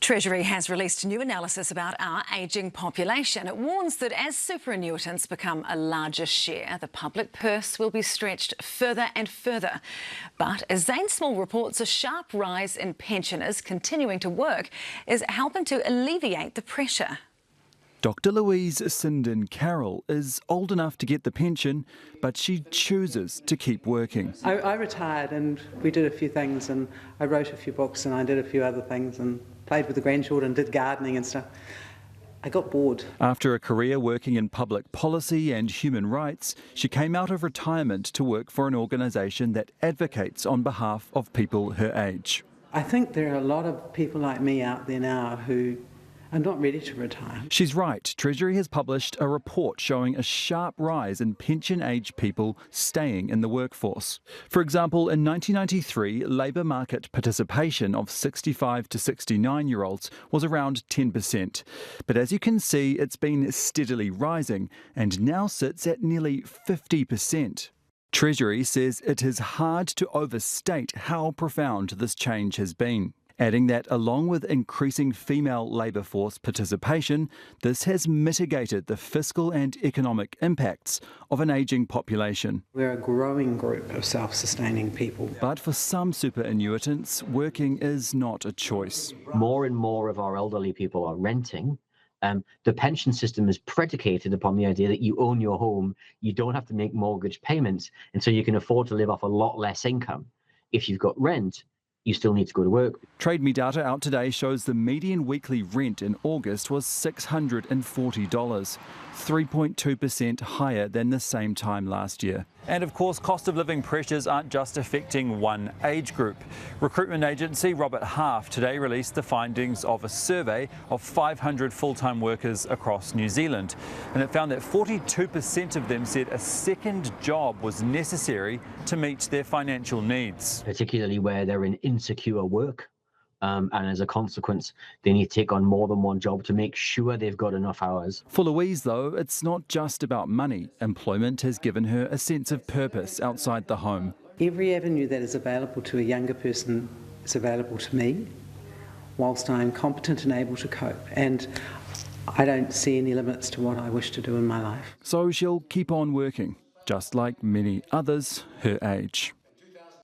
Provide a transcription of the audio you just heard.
Treasury has released a new analysis about our ageing population. It warns that as superannuitants become a larger share, the public purse will be stretched further and further. But as Zane Small reports, a sharp rise in pensioners continuing to work is helping to alleviate the pressure. Dr Louise Sinden Carroll is old enough to get the pension, but she chooses to keep working. I retired and we did a few things, and I wrote a few books and I did a few other things and played with the grandchildren, did gardening and stuff. I got bored. After a career working in public policy and human rights, she came out of retirement to work for an organisation that advocates on behalf of people her age. I think there are a lot of people like me out there now who are not ready to retire. She's right. Treasury has published a report showing a sharp rise in pension-age people staying in the workforce. For example, in 1993, labour market participation of 65 to 69-year-olds was around 10%. But as you can see, it's been steadily rising and now sits at nearly 50%. Treasury says it is hard to overstate how profound this change has been, adding that along with increasing female labour force participation, this has mitigated the fiscal and economic impacts of an ageing population. We're a growing group of self-sustaining people. But for some superannuitants, working is not a choice. More and more of our elderly people are renting. The pension system is predicated upon the idea that you own your home, you don't have to make mortgage payments, and so you can afford to live off a lot less income. If you've got rent, you still need to go to work. Trade Me data out today shows the median weekly rent in August was $640, 3.2% higher than the same time last year. And of course, cost of living pressures aren't just affecting one age group. Recruitment agency Robert Half today released the findings of a survey of 500 full-time workers across New Zealand. And it found that 42% of them said a second job was necessary to meet their financial needs. Particularly where they're in insecure work. And as a consequence, they need to take on more than one job to make sure they've got enough hours. For Louise, though, it's not just about money. Employment has given her a sense of purpose outside the home. Every avenue that is available to a younger person is available to me, whilst I'm competent and able to cope. And I don't see any limits to what I wish to do in my life. So she'll keep on working, just like many others her age.